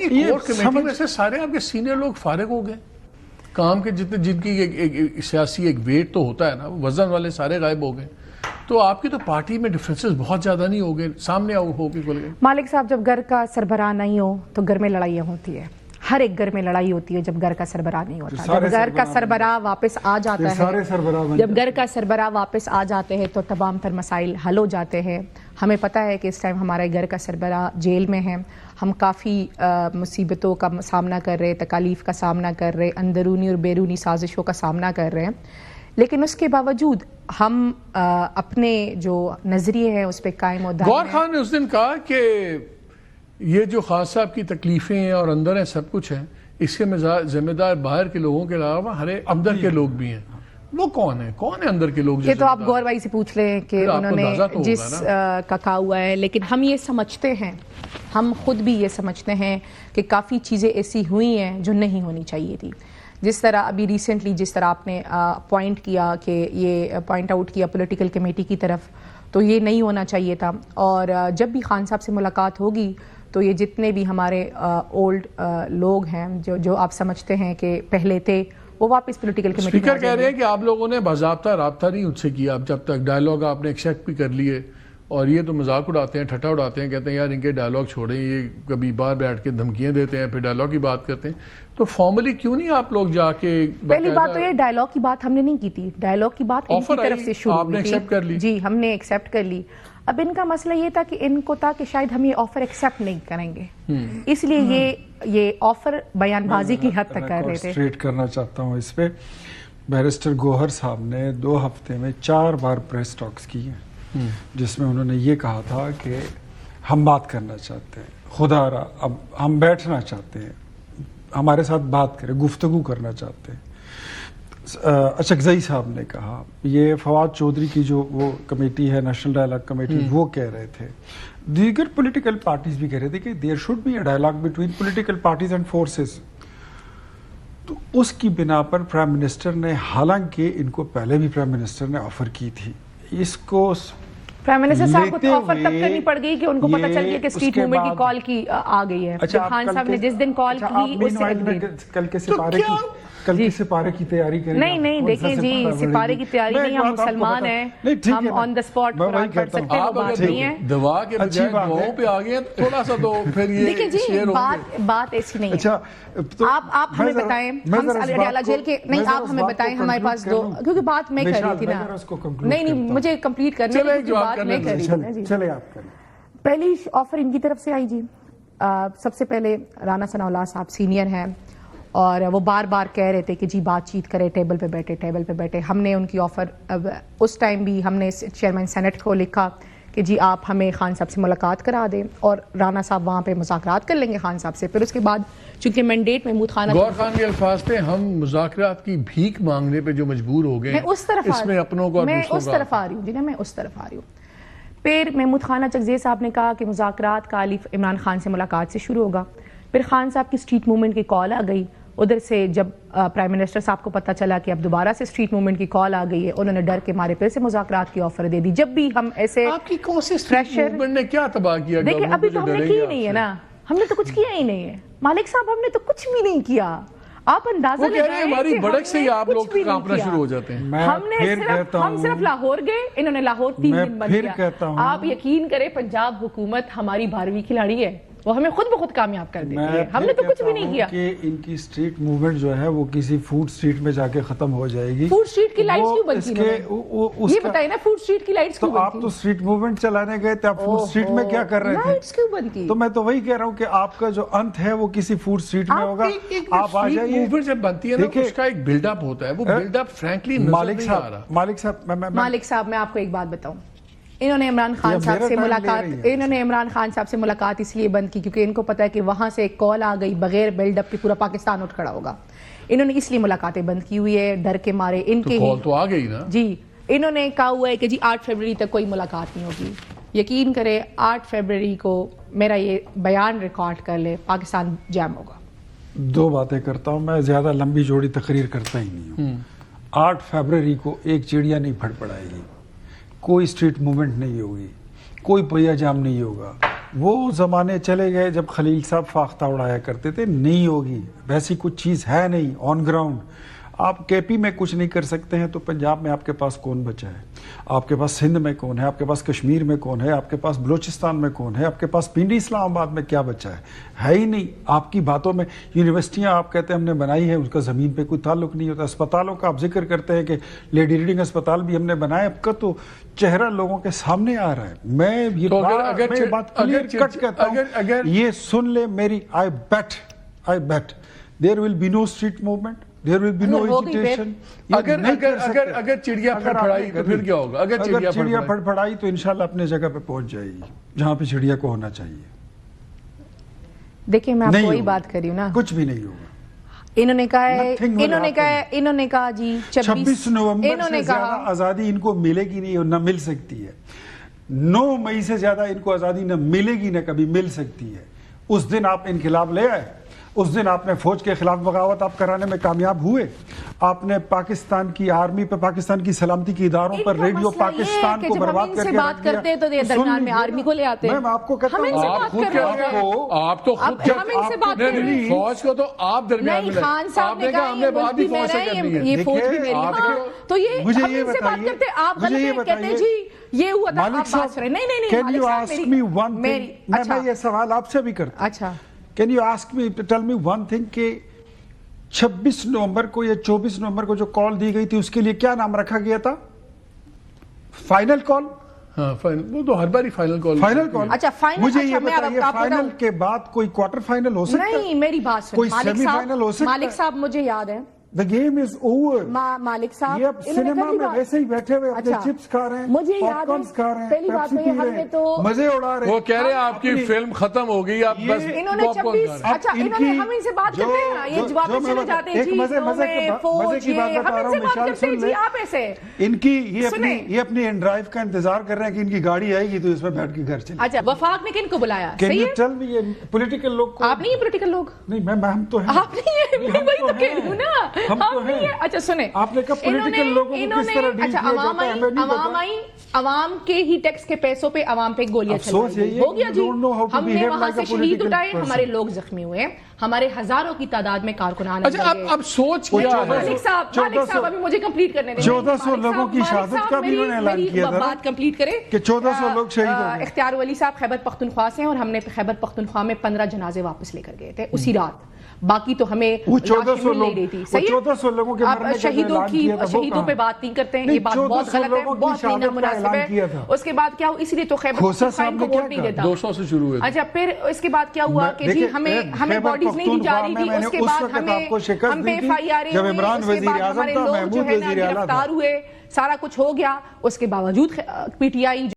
یہ core committee میں سے سارے آپ کے سینئر لوگ فارغ ہو گئے کام کے جتنے جن کی ایک سیاسی ایک ویٹ تو ہوتا ہے نا وزن والے سارے غائب ہو گئے تو آپ کی تو پارٹی میں ڈفرینسز بہت زیادہ نہیں ہو گئے سامنے ہو کے کھل گئے. مالک صاحب جب گھر کا سربراہ نہیں ہو تو گھر میں لڑائیاں ہوتی ہے ہر ایک گھر میں لڑائی ہوتی ہے جب گھر کا سربراہ نہیں ہوتا جب گھر کا سربراہ واپس آ جاتا ہے جب گھر کا سربراہ واپس آ جاتے ہیں تو تمام تر مسائل حل ہو جاتے ہیں. ہمیں پتہ ہے کہ اس ٹائم ہمارے گھر کا سربراہ جیل میں ہے ہم کافی مصیبتوں کا سامنا کر رہے تکالیف کا سامنا کر رہے اندرونی اور بیرونی سازشوں کا سامنا کر رہے ہیں لیکن اس کے باوجود ہم اپنے جو نظریے ہیں اس پہ قائم و دائم. گور خان نے اس دن کہا کہ یہ جو خان صاحب کی تکلیفیں ہیں اور اندر ہیں سب کچھ ہیں اس کے ذمہ دار باہر کے لوگوں کے علاوہ ہر اندر کے لوگ بھی ہیں. وہ کون ہے اندر کے لوگ؟ یہ تو آپ گور بھائی سے پوچھ لیں کہ انہوں نے جس کا کہا ہوا ہے لیکن ہم یہ سمجھتے ہیں ہم خود بھی یہ سمجھتے ہیں کہ کافی چیزیں ایسی ہوئی ہیں جو نہیں ہونی چاہیے تھی. جس طرح ابھی ریسنٹلی جس طرح آپ نے پوائنٹ کیا کہ یہ پوائنٹ آؤٹ کیا پولیٹیکل کمیٹی کی طرف تو یہ نہیں ہونا چاہیے تھا. اور جب بھی خان صاحب سے ملاقات ہوگی تو یہ جتنے بھی ہمارے اولڈ لوگ ہیں جو آپ سمجھتے ہیں کہ پہلے تھے وہ واپس پولیٹیکل کمیٹی. اسپیکر کہہ رہے ہیں کہ آپ لوگوں نے باضابطہ رابطہ نہیں ان سے کیا جب تک ڈائلاگ آپ نے ایکسیپٹ بھی کر لیے اور یہ تو مذاق اڑاتے ہیں ٹھٹا اڑاتے ہیں کہتے ہیں یار ان کے ڈائلاگ چھوڑیں یہ کبھی باہر بیٹھ کے دھمکیاں دیتے ہیں پھر ڈائلاگ کی بات کرتے ہیں تو فارملی کیوں نہیں آپ لوگ جا کے پہلی بات تو یہ ڈائلاگ کی بات ہم نے نہیں کی تھی ڈائلاگ کی بات ان کی طرف سے شروع ہوئی تھی جی ہم نے ایکسیپٹ کر لی. اب ان کا مسئلہ یہ تھا کہ ان کو تھا کہ شاید ہم یہ آفر ایکسیپٹ نہیں کریں گے اس لیے یہ آفر بیان بازی کی حد تک کر رہے تھے. اسٹریٹ کرنا چاہتا ہوں اس پہ بیرسٹر گوہر صاحب نے 2 ہفتے میں 4 بار پریس ٹاکس کی ہیں جس میں انہوں نے یہ کہا تھا کہ ہم بات کرنا چاہتے ہیں خدا را اب ہم بیٹھنا چاہتے ہیں ہمارے ساتھ بات کریں گفتگو کرنا چاہتے ہیں. اچکزئی صاحب نے کہا یہ فواد چودھری کی جو وہ کمیٹی ہے نیشنل ڈائلاگ کمیٹی وہ کہہ رہے تھے دیگر پولیٹیکل پارٹیز بھی کہہ رہے تھے کہ there should be a dialogue between political parties and forces. تو اس کی بنا پر پرائم منسٹر نے حالانکہ ان کو پہلے بھی پرائم منسٹر نے آفر کی تھی اس کو پرائم منسٹر صاحب کو آفر تب کرنی پڑ گئی کہ ان کو پتہ چل گیا کہ اسٹریٹ موومنٹ کی کال کی آ گئی ہے. خان صاحب نے جس دن کال کی اس سے کل کے سپارے کی کل کی سپارے کی تیاری کریں نہیں دیکھیں جی سپارے کی تیاری نہیں ہم مسلمان ہیں ہم آن دا اسپاٹ قرآن پڑھ سکتے ہیں وہ بات نہیں ہے دعا کے بجائے دعاؤں پہ آ گئے تھوڑا سا تو پھر یہ دیکھیں جی بات ایسی نہیں ہے. آپ ہمیں بتائیں ہم اڈیالہ جیل کے نہیں آپ ہمیں بتائیں ہمارے پاس کیونکہ بات میں کر رہی تھی نا نہیں مجھے کمپلیٹ کرنا ہے بات میں کر رہی تھی. چلے آپ کریں. پہلی آفر ان کی طرف سے آئی جی سب سے پہلے رانا ثناء اللہ صاحب سینئر ہیں اور وہ بار بار کہہ رہے تھے کہ جی بات چیت کرے ٹیبل پہ بیٹھے. ہم نے ان کی آفر اس ٹائم بھی ہم نے چیئرمین سینٹ کو لکھا کہ جی آپ ہمیں خان صاحب سے ملاقات کرا دیں اور رانا صاحب وہاں پہ مذاکرات کر لیں گے خان صاحب سے. پھر اس کے بعد چونکہ مینڈیٹ محمود خان گور خان کے الفاظ تھے ہم مذاکرات کی بھیک مانگنے پہ جو مجبور ہو گئے میں اس طرف آ رہی ہوں جی نا میں اس طرف آ رہی ہوں. پھر محمود خان اچکزئی صاحب نے کہا کہ مذاکرات کا الف عمران خان سے ملاقات سے شروع ہوگا. پھر خان صاحب کی اسٹریٹ موومنٹ کی کال آ گئی. ادھر سے جب پرائم منسٹر صاحب کو پتہ چلا کہ اب دوبارہ سے اسٹریٹ موومنٹ کی کال آ گئی ہے انہوں نے ڈر کے مارے پھر سے مذاکرات کی آفر دے دی. جب بھی ہم ایسے آپ کی کون سی اسٹریٹ موومنٹ نے کیا تباہ کیا دیکھیں ابھی تو ہم نے کی نہیں ہے نا ہم نے تو کچھ کیا ہی نہیں ہے مالک صاحب ہم نے تو کچھ بھی نہیں کیا. آپ اندازہ لگائیں ہماری بڑک سے ہی آپ لوگ کانپنا شروع ہو جاتے ہیں. ہم صرف لاہور گئے انہوں نے لاہور 3 دن بند کیا. آپ یقین کریں پنجاب حکومت ہماری 12ویں کھلاڑی ہے وہ ہمیں خود بخود کامیاب کر دیتی ہے. ہم نے تو کچھ بھی نہیں کیا کہ ان کی اسٹریٹ موومنٹ جو ہے وہ کسی فوڈ اسٹریٹ میں جا کے ختم ہو جائے گی. فوڈ اسٹریٹ کی لائٹس کیوں بنتی ہیں یہ بتائیے نا فوڈ اسٹریٹ کی لائٹس کیوں بنتی؟ آپ تو اسٹریٹ موومنٹ چلانے گئے تھے آپ فوڈ اسٹریٹ میں کیا کر رہے تھے؟ لائٹس کیوں بنتی؟ تو میں تو وہی کہہ رہا ہوں کہ آپ کا جو انت ہے وہ کسی فوڈ اسٹریٹ میں ہوگا. آپ آ جائیے موومنٹ جب بنتی ہے نا اس کا ایک بلڈ اپ ہوتا ہے وہ بلڈ اپ فرینکلی نظر نہیں آ رہا. مالک صاحب میں آپ کو ایک بات بتاؤں انہوں نے عمران خان صاحب سے ملاقات اس لیے بند کی کیونکہ ان کو پتا ہے کہ وہاں سے ایک کال آ گئی بغیر بلڈ اپ کے پورا پاکستان اٹھ کھڑا ہوگا. انہوں نے اس لیے ملاقاتیں بند کی ہوئی ہے ڈر کے مارے. ان کے کال تو آ گئی نا جی انہوں نے کہا ہوا ہے کہ جی 8 فروری تک کوئی ملاقات نہیں ہوگی. یقین کرے 8 فروری کو میرا یہ بیان ریکارڈ کر لے پاکستان جام ہوگا. 2 باتیں کرتا ہوں میں زیادہ لمبی چوڑی تقریر کرتا ہی نہیں ہوں. 8 فروری کو ایک چڑیا نہیں پھڑ پڑائے گی کوئی اسٹریٹ موومنٹ نہیں ہوگی کوئی پہیا جام نہیں ہوگا وہ زمانے چلے گئے جب خلیل صاحب فاختہ اڑایا کرتے تھے. نہیں ہوگی ویسی کچھ چیز ہے نہیں آن گراؤنڈ. آپ کے پی میں کچھ نہیں کر سکتے ہیں تو پنجاب میں آپ کے پاس کون بچا ہے؟ آپ کے پاس سندھ میں کون ہے؟ آپ کے پاس کشمیر میں کون ہے؟ آپ کے پاس بلوچستان میں کون ہے؟ آپ کے پاس پنڈی اسلام آباد میں کیا بچا ہے ہی نہیں. آپ کی باتوں میں یونیورسٹیاں آپ کہتے ہیں ہم نے بنائی ہیں, اس کا زمین پہ کوئی تعلق نہیں ہوتا. اسپتالوں کا آپ ذکر کرتے ہیں کہ لیڈی ریڈنگ اسپتال بھی ہم نے بنایا, اب کا تو چہرہ لوگوں کے سامنے آ رہا ہے. میں یہ بات کلیئر کٹ کہتا ہوں, یہ سن لے میری. I bet there will be no street movement. There will be no agitation. اگر چڑیا پھڑپھڑائی تو پھر کیا ہوگا؟ اگر چڑیا پھڑپھڑائی تو انشاءاللہ اپنے جگہ پہ پہنچ جائے گی جہاں پہ چڑیا کو ہونا چاہیے. دیکھیں میں آپ کو وہی بات کر رہی ہوں نا, کچھ بھی نہیں ہوگا. انہوں نے کہا جی 26 نومبر سے زیادہ آزادی ان کو ملے گی نہیں اور نہ مل سکتی ہے. 9 مئی سے زیادہ ان کو آزادی نہ ملے گی نہ کبھی مل سکتی ہے. اس دن آپ انقلاب لے آئے, اس دن آپ نے فوج کے خلاف بغاوت آپ کرانے میں کامیاب ہوئے. آپ نے پاکستان کی آرمی پہ, پاکستان کی سلامتی کے اداروں پر ریڈیو پاکستان کو برباد کر کے بات کرتے ہیں تو درمیان میں آرمی کو لے آتے ہیں. میں آپ کو کہتا ہوں آپ تو خود فوج کو تو آپ درمیان میں خان صاحب نے کہا ہم نے بات بھی فوج سے کرنی ہے, یہ فوج بھی میری ہے, تو یہ ہم ان سے بات کرتے ہیں. آپ غلط کہتے ہیں جی یہ ہوا تھا, آپ بات کریں. نہیں Can you ask me one thing? میں یہ سوال آپ سے بھی کرتا ہوں. اچھا, Can you ask me, tell me one thing کہ 26 نومبر کو یا 24 نومبر کو جو کال دی گئی تھی اس کے لیے کیا نام رکھا گیا تھا؟ Final call. ہاں وہ تو ہر باری فائنل کال. Final call. اچھا فائنل. مجھے یہ بتائیے فائنل کے بعد کوئی کوارٹر فائنل ہو سکتا ہے؟ نہیں میری بات سن, کوئی سیمی فائنل ہو سکتا ہے؟ مالک صاحب مجھے یاد ہے The game is over. مالک صاحب یہ اب سینما میں ویسے ہی بیٹھے ہوئے اپنے چپس کھا رہے ہیں, مجھے پاپ یاد کارنز کھا رہے ہیں, پہلی بات پیپسی پی رہے ہیں, مزے اڑا رہے ہیں. وہ کہہ رہے ہیں آپ کی فلم ختم ہو گئی, آپ بس انہوں نے 26. اچھا انہوں نے ہم ان سے بات کرتے ہیں نا, یہ جواب میں چلے جاتے ہیں جی مزے کی بات بتا رہا ہوں مشال سن لیں. آپ ایسے ان کی یہ اپنی ان ڈرائیو کا انتظار کر رہے ہیں کہ ان کی گاڑی آئے گی تو اس میں بیٹھ کے گھر چلے. اچھا وفاق نے کن کو بلایا؟ Can you tell me یہ پولیٹیکل لوگ کو؟ آپ نہیں ہیں پولیٹیکل لوگ؟ نہیں ہم تو ہیں. آپ نہیں ہیں, میں وہی تو کہہ رہی ہوں نا, ہم تو ہیں. اچھا سنیں, آپ نے کہا پولیٹیکل لوگوں کو کس طرح ڈیل کیا جاتا ہے ہمیں نہیں پتا. عوام کے ہی ٹیکس کے پیسوں پہ عوام پہ گولیاں چلائی ہو گیا جی. ہم نے وہاں سے شہید اٹھائے, ہمارے لوگ زخمی ہوئے, ہمارے ہزاروں کی تعداد میں کارکنان. اچھا اب سوچ کیا ہے مالک صاحب ابھی مجھے کمپلیٹ کرنے دیں. 1400 لوگوں کی شہادت کا بھی انہوں نے اعلان کیا تھا, بات کمپلیٹ کرے کہ 1400 لوگ شہید ہو گئے. اختیار ولی صاحب خیبر پختونخوا سے ہیں اور ہم نے خیبر پختونخوا میں 15 جنازے واپس لے کر گئے تھے اسی رات. باقی تو ہمیں 1400 لوگوں کے مرنے کا شہیدوں کی شہیدوں پہ بات نہیں کرتے ہیں, یہ بات بہت غلط ہے, بہت نامناسب ہے. اس کے بعد کیا ہوا, اسی لیے تو خیبر پختونخوا کو ووٹ نہیں دیتا. 200 سے شروع ہوئے. اچھا پھر اس کے بعد کیا ہوا کہ جی ہمیں باڈیز نہیں دی جا رہی تھی. اس کے بعد ہم پہ ایف آئی آر ہوئی, اس کے بعد ہمارے لوگ جو ہے نا گرفتار ہوئے, سارا کچھ ہو گیا. اس کے باوجود پی ٹی آئی